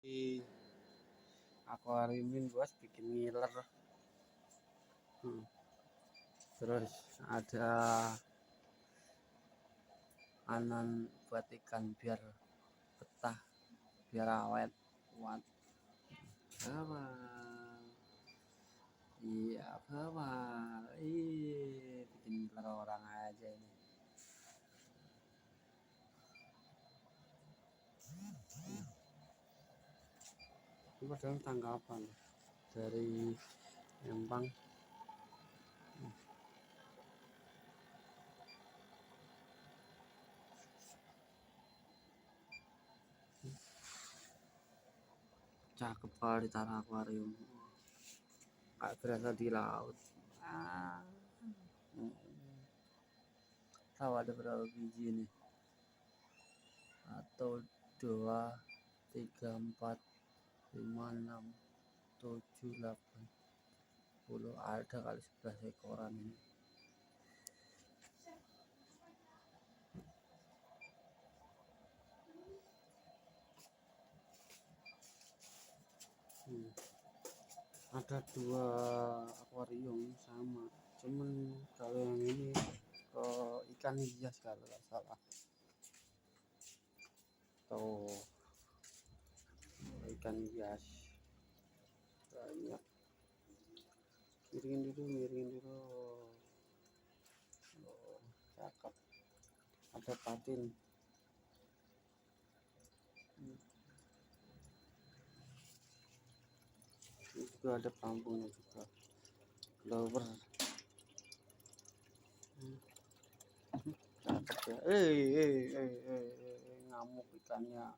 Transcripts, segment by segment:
di akuariumin bos, bikin ngiler. Terus ada anan buat ikan biar betah, biar awet kuat. Apa? Iya, apa? Bikin ngiler orang aja ini. Ini padahal tanggapan dari Empang. Cakep kalau ditaruh akuarium, kayak berasa di laut. Tahu ada berapa biji nih? 1, 2, 3, 4, 5, 6, 7, 8, 10. Ada kali 11 ekoran ini. Ada 2 akuarium sama, cuman kalau yang ini ke ikan hias kalau nggak salah. Tuh, ikan hias banyak. Miringin dulu. Oh, cakep. Ada patin. Ini juga ada pelampungnya juga. Lower. Cakep ya. Ngamuk ikannya.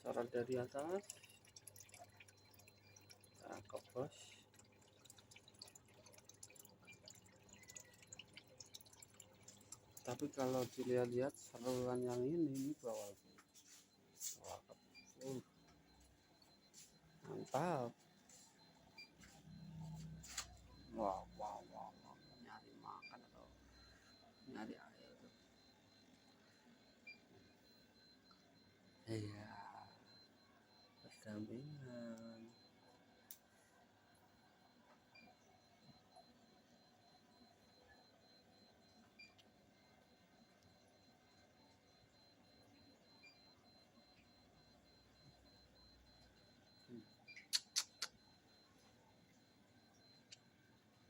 Sorot dari atas. Cakep bos. Tapi kalau dilihat-lihat seruan yang ini bawah. Mantap. Wow. Nyari makan atau nyari air tuh. Iya, berdampingan.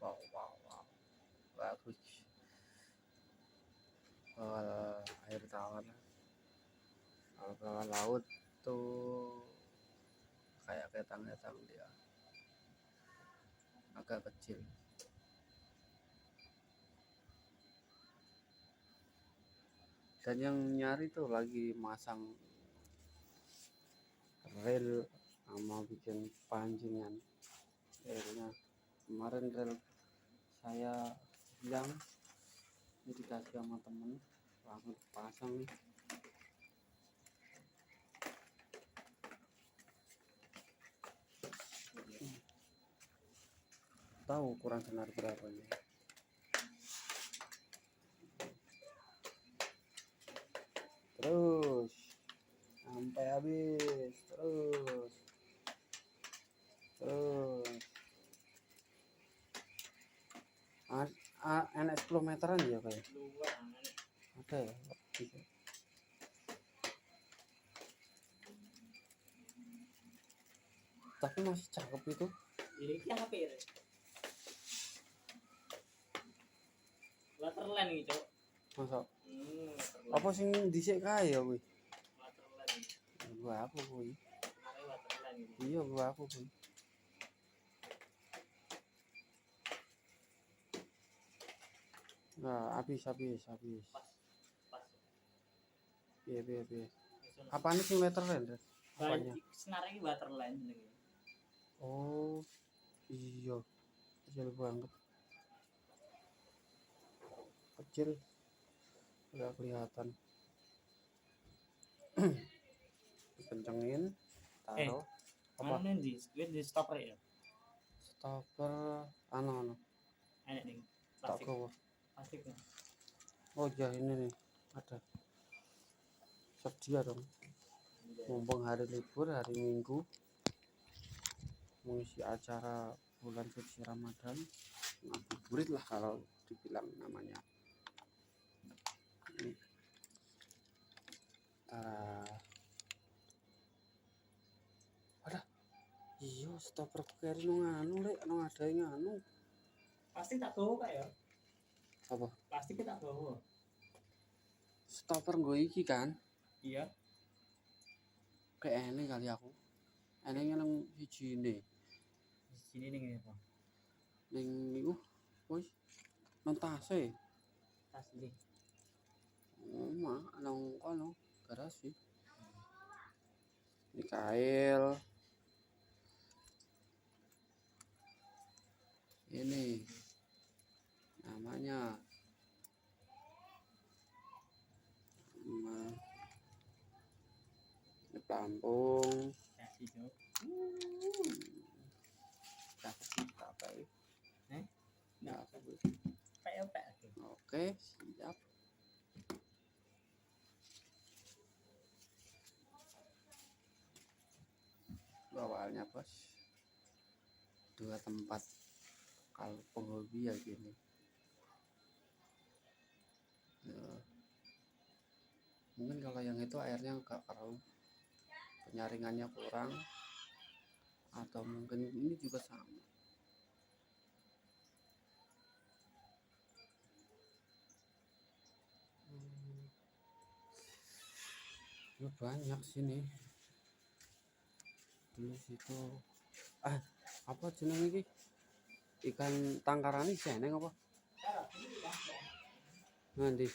Wow. Bagus. Air tawar. Kalau bawah laut tuh kayak ketang-ketang dia. Agak kecil. Dan yang nyari tuh lagi masang rel sama bikin pancingan. Relnya kemarin rel saya bilang ini dikasih sama temen, langsung pasang nih. Tahu ukuran senar berapa nih? Terus sampai habis, terus enak 10 meteran ya kayak ada ya. Tapi masih cakep itu. Ini HP ya? Waterland gitu. Masa? Apa sing dhisik kae ya kuwi? Waterland. Gua aku kuwi. Waterland gitu. Iya, gua aku kuwi. Nah, habis. Pas. Piye. Apane sing letterland? Apanya? Senar iki Waterland jenenge. Oh. Iya. Kecil banget. Kecil. Enggak kelihatan. Kencengin, taruh. Apa? Mana di stopper ya? Stopper anu. Enak nih. Tak Plastik. gawa. Plastik nih. Oh ya ini nih ada. Sedia dong. Mumpung hari libur, hari Minggu, mengisi acara bulan suci Ramadan, ngabuburit lah kalau dibilang namanya. Ini. Ada. Iya, stopper keri nganu lek, ada yang nganu. Plastik tak gawa kak ya. Apa? Plastik tak gawa. Stopper gue iki kan? Iya. Kayak ini kali aku. Enengnya nang siji ne. Di sini nih apa? Ning niku wis nang tase. Tas ini. Oh, mah nang kono garasi. Mikael. Ini namanya ini pelampung. Kasih dong. Kasih apa ya? Nah, Apa Bu? kayak apa? Oke, siap. Awalnya bos, 2 tempat kalau penghobi ya gini. Ya. Mungkin kalau yang itu airnya agak keruh, penyaringannya kurang, atau mungkin ini juga sama. Ya banyak sini. Dulu situ apa jeneng iki? Ikan tangkaran iki seneng apa? Nanti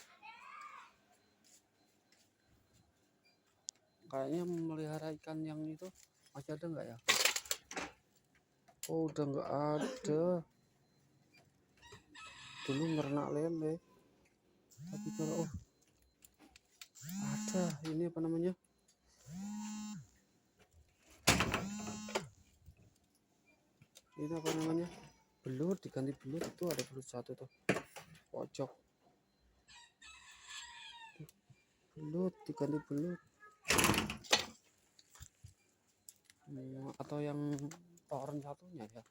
kayaknya memelihara ikan yang itu masih ada nggak ya? Oh udah nggak ada. Dulu merenak lele. Tapi kalau ada ini apa namanya? Ini apa namanya? Belut, diganti belut itu ada belut satu tuh. Pojok. Belut diganti belut. Atau yang toren satunya ya.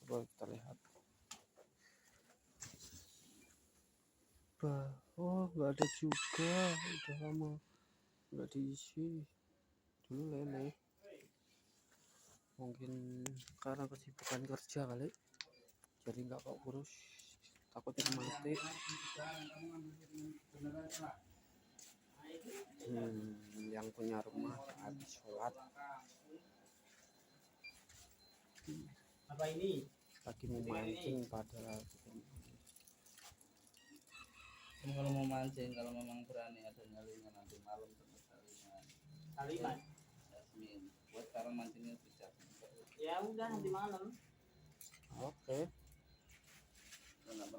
Coba kita lihat. Oh nggak ada juga, udah lama nggak diisi. Dulu lele, mungkin karena kesibukan kerja kali, jadi nggak kok urus, takutnya mati. Yang punya rumah habis sholat Apa ini? lagi mau mancing padahal Kalau mau mancing, kalau memang berani ada nyalinya nanti malam tetap salingan. Saliman. Jasmine. Buat sekarang mancingnya sejak. Ya udah nanti malam. oke. Kenapa?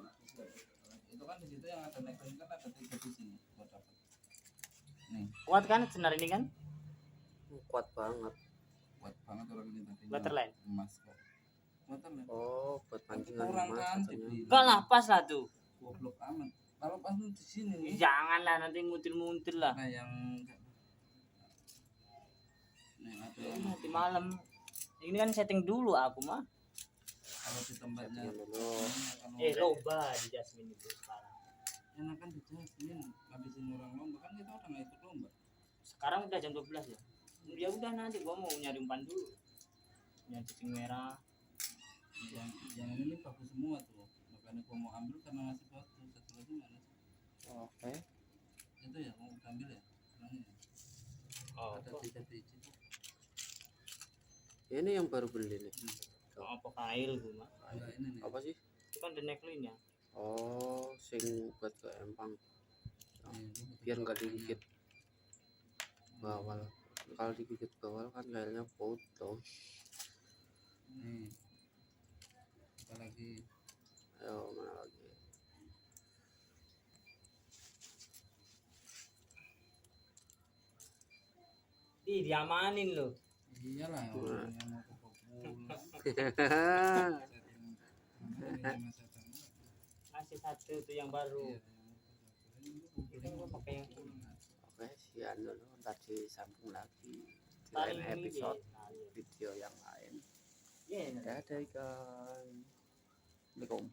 Itu kan di situ yang ada nekling kan ada 3 di sini buat dapat. Nih, Kuat kan senar ini kan? Kuat banget. buat banget orang ini tadi. Waterline. Emas kok. Waterline. Oh buat pancingan Kurang emas kan katanya. dibeli. Enggak lah, pas lah tuh. Goblok amat. Kalau pas di sini. Janganlah nanti muntil-muntil lah. Nah yang nih ada Ya, yang nanti malam. Ini kan setting dulu aku mah. kalau di tempatnya Settingan dulu. kalau Lomba di Jasmine itu sekarang. enakan di Jasmine ngabisin orang lomba kan kita udah nggak ikut lomba. Sekarang udah jam 12 ya. Ya udah nanti gua mau nyari umpan dulu. Nyari cacing merah. yang ini bagus semua tuh, makanya gua mau ambil karena masih bagus. Satu lagi mana sih? Oke. Itu ya mau ambil ya orangnya ya? Oh, Ada 3 biji tuh. Ini yang baru beli nih. apa kail gua mah. Enggak ini nih. Apa sih? Itu kan the neckline ya. Oh, sing buat ke empang. Nih, gua butuh Biar nggak bawahnya. digigit bawal. Kalau digigit bawal kan kailnya putus. Nih apa lagi? Ayo mana lagi? Ih, diamanin loh. Iyalah orang yang mau ke Papua. Masih satu tuh yang baru. Iya, Itu gua pakai yang ini. Oke, sekian dulu, ntar disambung lagi di Paling lain ini episode deh. Nah, iya. video yang lain. Iya. Dadah guys. Assalamualaikum.